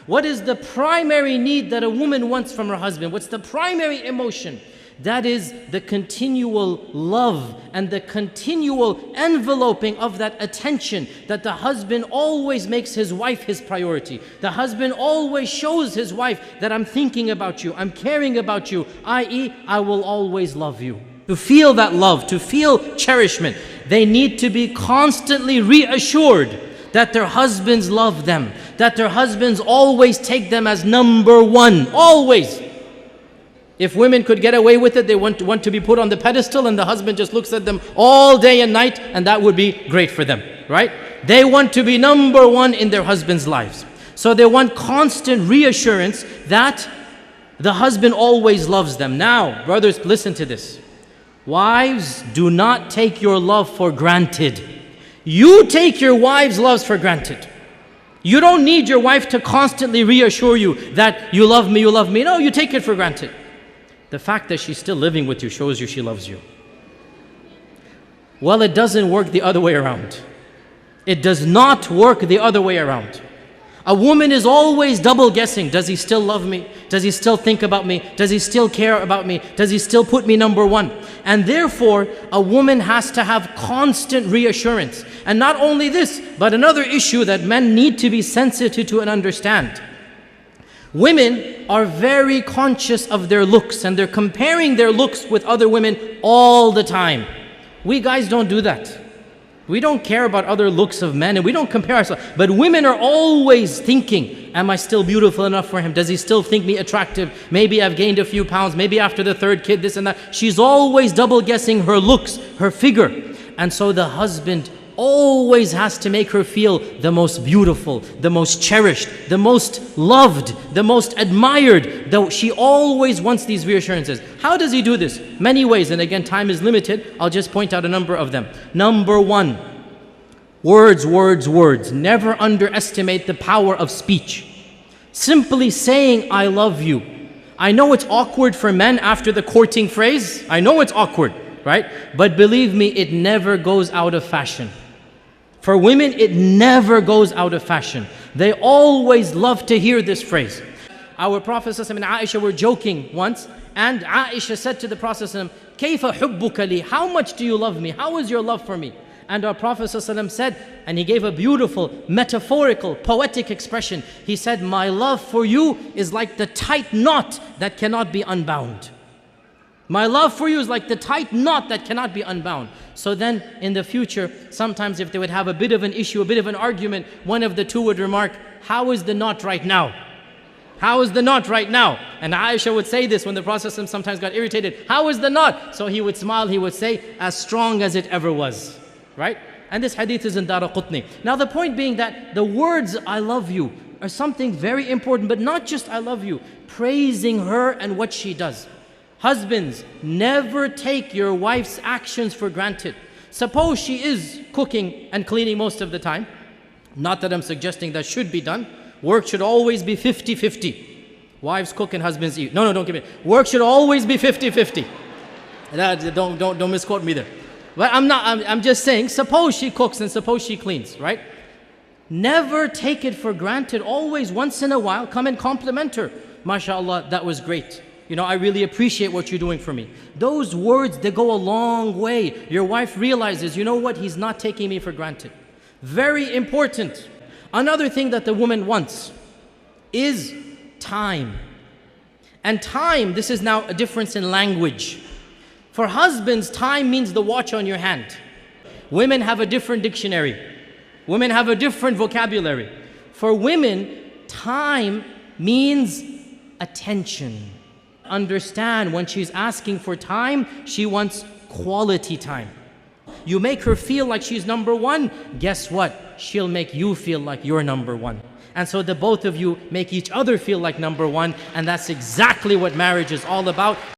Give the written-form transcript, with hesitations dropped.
What is the primary need that a woman wants from her husband? What's the primary emotion? That is the continual love and the continual enveloping of that attention, that the husband always makes his wife his priority. The husband always shows his wife that I'm thinking about you, I'm caring about you, i.e., I will always love you. To feel that love, to feel cherishment, they need to be constantly reassured that their husbands love them, that their husbands always take them as number one, always. If women could get away with it, they want to be put on the pedestal and the husband just looks at them all day and night, and that would be great for them, right? They want to be number one in their husbands' lives. So they want constant reassurance that the husband always loves them. Now, brothers, listen to this. Wives, do not take your love for granted. You take your wife's love for granted. You don't need your wife to constantly reassure you that you love me, you love me. No, you take it for granted. The fact that she's still living with you shows you she loves you. Well, it doesn't work the other way around. It does not work the other way around. A woman is always double guessing. Does he still love me? Does he still think about me? Does he still care about me? Does he still put me number one? And therefore, a woman has to have constant reassurance. And not only this, but another issue that men need to be sensitive to and understand. Women are very conscious of their looks, and they're comparing their looks with other women all the time. We guys don't do that. We don't care about other looks of men, and we don't compare ourselves. But women are always thinking, am I still beautiful enough for him? Does he still think me attractive? Maybe I've gained a few pounds. Maybe after the third kid, this and that. She's always double guessing her looks, her figure. And so the husband always has to make her feel the most beautiful, the most cherished, the most loved, the most admired. Though she always wants these reassurances. How does he do this? Many ways, and again, time is limited. I'll just point out a number of them. Number one, words, words, words. Never underestimate the power of speech. Simply saying, I love you. I know it's awkward for men after the courting phrase. I know it's awkward, right? But believe me, it never goes out of fashion. For women, it never goes out of fashion. They always love to hear this phrase. Our Prophet ﷺ and Aisha were joking once, and Aisha said to the Prophet ﷺ, "Kayfa hubbuka li? How much do you love me? How is your love for me?" And our Prophet ﷺ said, and he gave a beautiful, metaphorical, poetic expression. He said, "My love for you is like the tight knot that cannot be unbound." My love for you is like the tight knot that cannot be unbound. So then in the future, sometimes if they would have a bit of an issue, a bit of an argument, one of the two would remark, "How is the knot right now? How is the knot right now?" And Aisha would say this when the Prophet sometimes got irritated. "How is the knot?" So he would smile, he would say, "As strong as it ever was." Right? And this hadith is in Daraqutni. Now the point being that the words "I love you" are something very important, but not just "I love you," praising her and what she does. Husbands, never take your wife's actions for granted. Suppose she is cooking and cleaning most of the time. Not that I'm suggesting that should be done. Work should always be 50-50. Wives cook and husbands eat. No, don't give me. Work should always be 50-50. Don't misquote me there. But I'm just saying, suppose she cooks and suppose she cleans, right? Never take it for granted. Always, once in a while, come and compliment her. MashaAllah, that was great. You know, I really appreciate what you're doing for me. Those words, they go a long way. Your wife realizes, you know what, he's not taking me for granted. Very important. Another thing that the woman wants is time. And time, this is now a difference in language. For husbands, time means the watch on your hand. Women have a different dictionary. Women have a different vocabulary. For women, time means attention. Understand, when she's asking for time, she wants quality time. You make her feel like she's number one, guess what? She'll make you feel like you're number one. And so the both of you make each other feel like number one, and that's exactly what marriage is all about.